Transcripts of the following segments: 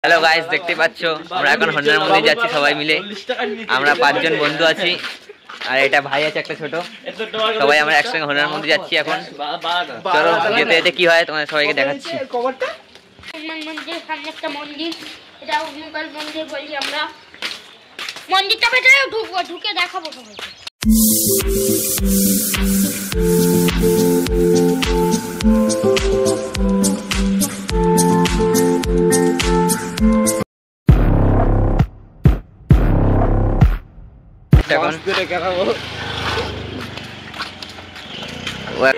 Hello guys, দেখতে পাচ্ছ আমরা এখন হনুমান মন্দির যাচ্ছি সবাই মিলে। আমরা 5 জন বন্ধু আছি, আর এটা ভাই আছে একটা ছোট। সবাই আমরা একসঙ্গে হনুমান মন্দির যাচ্ছি এখন। চলো যেতে যেতে কি হয় তোমাদের সবাইকে দেখাচ্ছি। হনুমান মন্দিরের সামনে একটা মন্দির, এটা অগ্নিকাল মন্দির বলি আমরা। মন্দিরটা ভেতরে ঢুকবো, ঢুকে দেখাবো সবাইকে।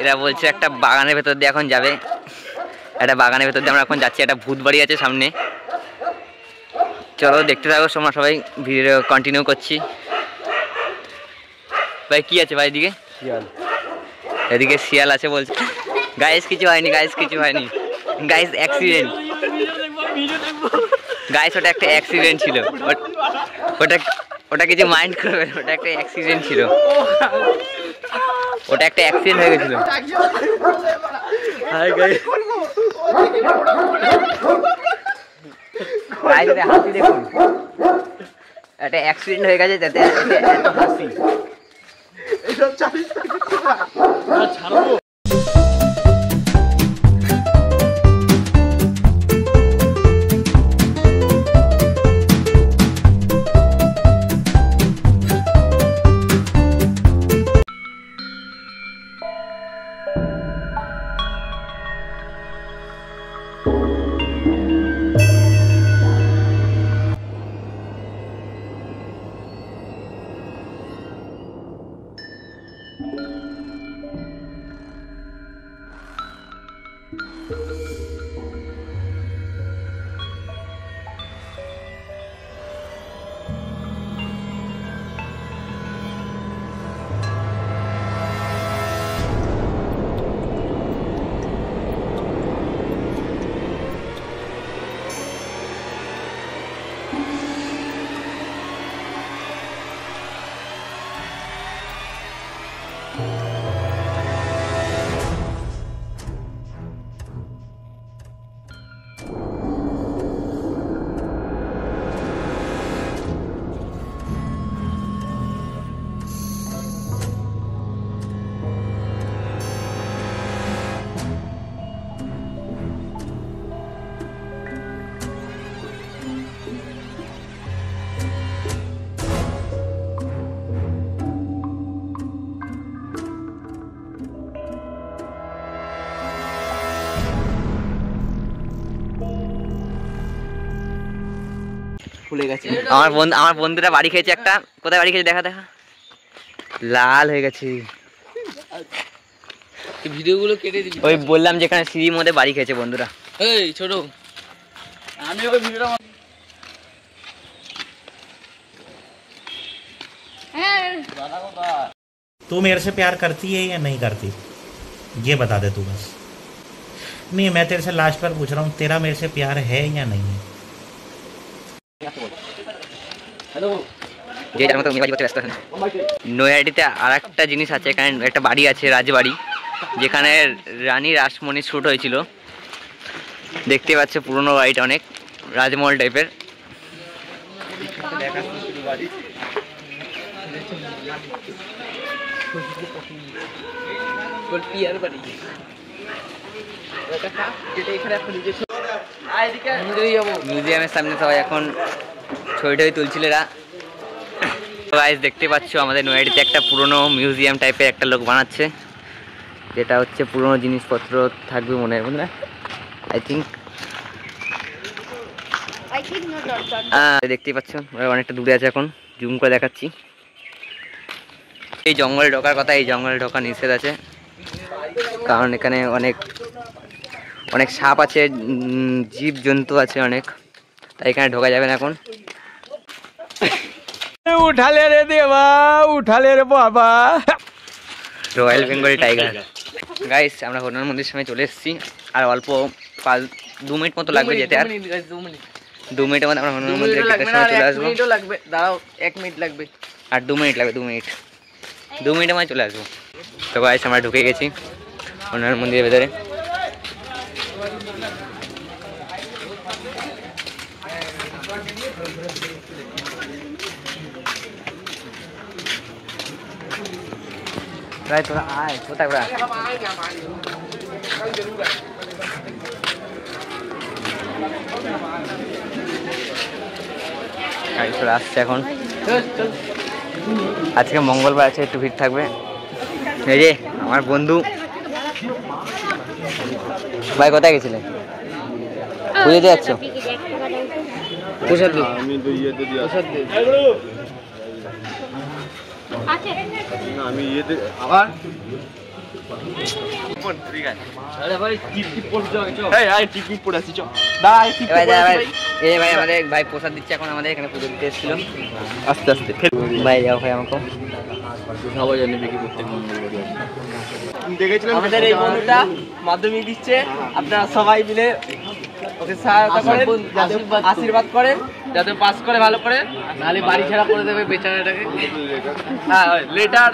এরা বলছে একটা বাগানের ভেতর দিয়ে এখন যাবে, একটা বাগানের ভেতর দিয়ে আমরা এখন যাচ্ছি। একটা ভূত বাড়ি আছে সামনে, চলো দেখতে থাকো তোমরা সবাই, ভিডিও কন্টিনিউ করছি। ভাই কি আছে ভাই? এদিকে শিয়াল, এদিকে শিয়াল আছে বলছে। গাইস কিছু হয়নি, গাইস কিছু হয়নি, গাইস অ্যাক্সিডেন্ট। গাইস ওটা একটা অ্যাক্সিডেন্ট ছিল, ওটা ওটা কিছু মাইন্ড করবে, ওটা একটা অ্যাক্সিডেন্ট ছিল, ওটা একটা অ্যাক্সিডেন্ট হয়ে গেছিল। হাই গাইস, হাসি দেখুন, একটা অ্যাক্সিডেন্ট হয়ে গেছে তাতে এত হাসি। আমার বন্ধুরা বাড়ি খেয়েছে একটা। কোথায় বাড়ি খেয়েছে? দেখা দেখা, লাল হয়ে গেছে। ভিডিওগুলো কেটে দিবি। ওই বললাম যেখানে সিঁড়ির মধ্যে বাড়ি খেয়েছে বন্ধুরা। এই ছোট, আমি ওই ভিডিওটা तू मेरे से प्यार करती है या नहीं करती, ये बता दे तू बस। नहीं, मैं तेरे से लास्ट बार पूछ रहा हूँ, तेरा मेरे से प्यार है या नहीं है? যেটার মতো মেয়ে বাড়ি করতে ব্যস্ত আছেন। নৈহাটিতে আর একটা জিনিস আছে, এখানে একটা বাড়ি আছে, রাজবাড়ি, যেখানে রানী রাসমণি শ্যুট হয়েছিল। দেখতে পাচ্ছ পুরনো বাড়িটা, অনেক রাজমহল টাইপের। মিউজিয়ামের সামনে সবাই এখন ছবি টবি তুলছিল এরা। গাইস দেখতে পাচ্ছ আমাদের নৈহাটিতে একটা পুরনো মিউজিয়াম টাইপের একটা লোক বানাচ্ছে, যেটা হচ্ছে পুরনো জিনিসপত্র থাকবে মনে হয়, বুঝলে? আই থিঙ্ক দেখতেই পাচ্ছ অনেকটা দূরে আছে, এখন জুম করে দেখাচ্ছি। এই জঙ্গলে ঢোকার কথা, এই জঙ্গলে ঢোকা নিষেধ আছে, কারণ এখানে অনেক অনেক সাপ আছে, জীব জন্তু আছে অনেক, তাই এখানে ঢোকা যাবে না এখন। উঠালে রে দেবা, উঠালে রে বাবা। Royal Bengal tiger. গাইস আমরা হনুমান মন্দির সামনে চলে এসেছি, আর অল্প 2 মিনিট মতো লাগবে যেতে। আর 2 মিনিটের মধ্যে আমরা হনুমান মন্দিরের গেটের সামনে চলে আসবো। দাঁড়াও, 1 মিনিট লাগবে। আর 2 মিনিট লাগবে, 2 মিনিটের মধ্যে চলে আসবো। তো গাইস আমরা ঢুকে গেছি হনুমান মন্দিরের ভেতরে। ভাই তোরা আয়, কোথায় ভাই? গাড়ি চলে আসছে এখন। আজকে মঙ্গলবার আছে, একটু ভিড় থাকবে। এই যে আমার বন্ধু ভাই, কোথায় গেছিলে? পুজো দিয়ে যাচ্ছ? প্রসাদ দিই। আমি ইয়েতে আবার আমাদের ভাই প্রসাদ দিচ্ছে এখন, আমাদের এখানে পুজো দিতে এসেছিল। আস্তে আস্তে ভাই যাও ভাই, আমাকে সবাই জানে বিক্রি করতে দেখেছিলাম। আমাদের এই বন্ধুটা মাধ্যমিক দিচ্ছে, আপনারা সবাই মিলে ওকে সহায়তা করেন, আশীর্বাদ করেন যাতে পাস করে ভালো করে, নাহলে বাড়ি ছাড়া করে দেবে বেচারাটাকে। হ্যাঁ, লেটার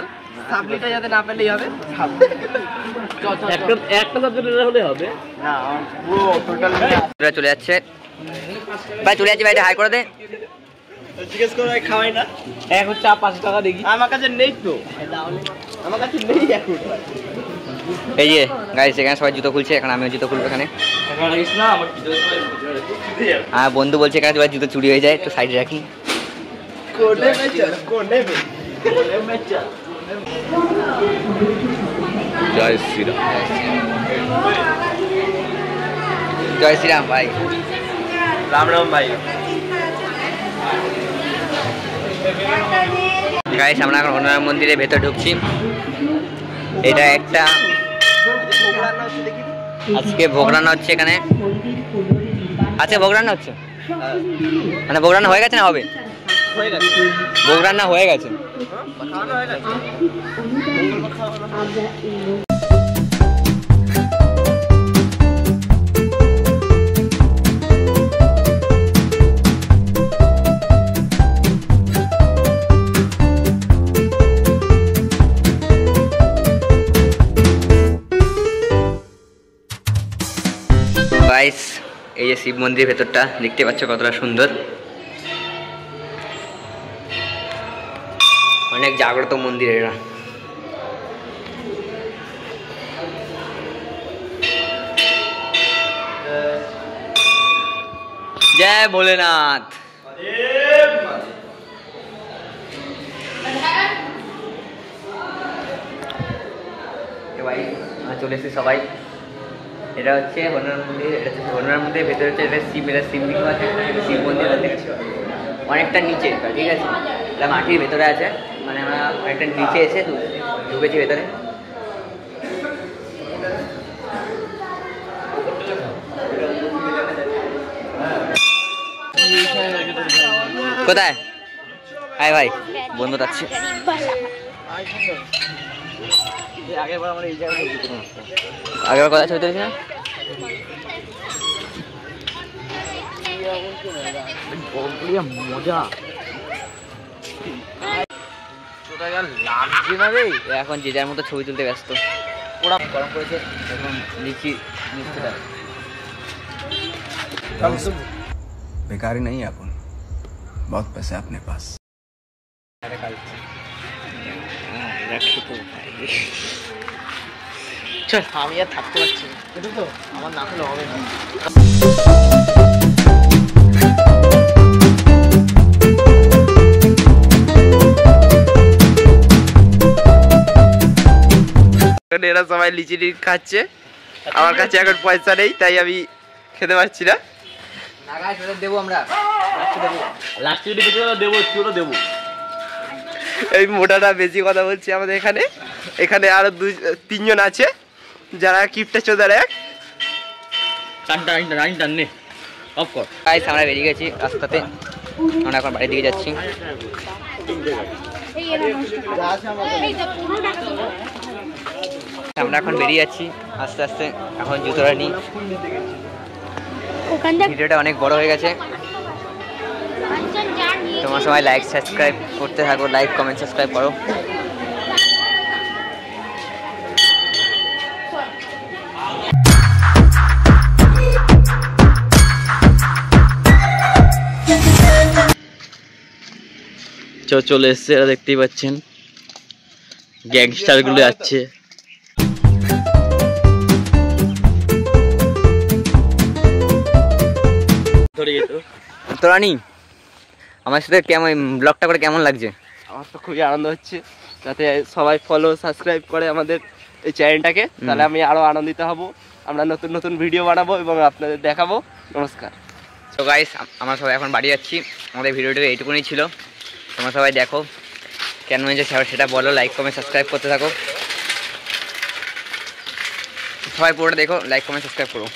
সাবমিটটা যাতে না পেলেই হবে, একটা সাবজেক্ট হলে হবে না, পুরো টোটাল চলে যাচ্ছে ভাই, চলে যাচ্ছে ভাই, হাই করে দে। জিজ্ঞেস করে ভাই খাওয়াই না, এক হচ্ছে 500 টাকা দেখি, আমার কাছে নেই তো, আমার কাছে নেই এখন। এই যে গাইস, এখানে সবাই জুতো খুলছে, এখন আমিও জুতো খুলবো এখানে। হ্যাঁ, বন্ধু বলছে এখানে সবাই জুতো চুরি হয়ে যায়, একটু সাইডে রাখি। জয় শ্রীরাম, জয় শ্রীরাম ভাই, রাম রাম ভাই। গাইস, আমরা এখন হনুমান মন্দিরের ভেতর ঢুকছি। এটা একটা আজকে ভোগ রান্না হচ্ছে এখানে। আচ্ছা, ভোগ রান্না হচ্ছে মানে ভোগ রান্না হয়ে গেছে না হবে? ভোগ রান্না হয়ে গেছে। গাইস, এই যে শিব মন্দিরের ভেতরটা দেখতে পাচ্ছ কতটা সুন্দর, অনেক জাগ্রত মন্দির এরা। জয় ভোলেনাথ। ভাই চলে এসেছি সবাই। এটা হচ্ছে হনুমান মন্দির, এটা হচ্ছে হনুমান মন্দিরের ভেতরে হচ্ছে এটা শিব, এটা শিবলিঙ্গ আছে, শিব মন্দির আছে অনেকটা নিচে, ঠিক আছে? এটা মাটির ভেতরে আছে, মানে আমরা অনেকটা নিচে এসে ঢুকেছি ভেতরে। কোথায়? হাই ভাই, বন্ধু যাচ্ছে। আগেরবার কোথায় ছবি তুলেছি না? মজা লাগছে না রে। এখন যে যার মতো ছবি তুলতে ব্যস্ত। ওরা গরম করেছে, এখন লিচি बेकारी नहीं है अपन, बहुत पैसे अपने पास। চল, আমি আর থাকতে পারছি না, এটা তো আমার না হলে হবে না। এরা সবাই লিচি খাচ্ছে, আমার কাছে এখন পয়সা নেই, তাই আমি খেতে পারছি না। দেবো আমরা, দেবো। এই মোটাটা বেশি কথা বলছি আমাদের এখানে। এখানে আরো 2-3 জন আছে যারা কিপটা চোদার এক। আমরা বেরিয়ে গেছি রাস্তাতে, আমরা এখন বাড়ির দিকে যাচ্ছি। আমরা এখন বেরিয়ে যাচ্ছি আস্তে আস্তে, এখন জুতোটা নিই। ভিডিওটা অনেক বড় হয়ে গেছে, তোমার সবাই লাইক সাবস্ক্রাইব করতে থাকো, লাইক কমেন্ট সাবস্ক্রাইব করো। বাচ্চাও চলে এসছে, এরা দেখতেই পাচ্ছেন গ্যাংস্টার গুলো যাচ্ছে। তো রানি, আমার সাথে কেমন ব্লগটা করে কেমন লাগছে? আমার তো খুবই আনন্দ হচ্ছে, যাতে সবাই ফলো সাবস্ক্রাইব করে আমাদের এই চ্যানেলটাকে, তাহলে আমি আরো আনন্দিত হব। আমরা নতুন নতুন ভিডিও বানাবো এবং আপনাদের দেখাবো। নমস্কার। তো গাইস, আমরা সবাই এখন বাড়ি যাচ্ছি। আমাদের ভিডিওটা এইটুকুনি ছিল। তোমরা সবাই দেখো, কেন হয়েছে সেটা বলো, লাইক কমেন্ট সাবস্ক্রাইব করতে থাকো। সবাই পুরোটা দেখো, লাইক কমেন্ট সাবস্ক্রাইব করো।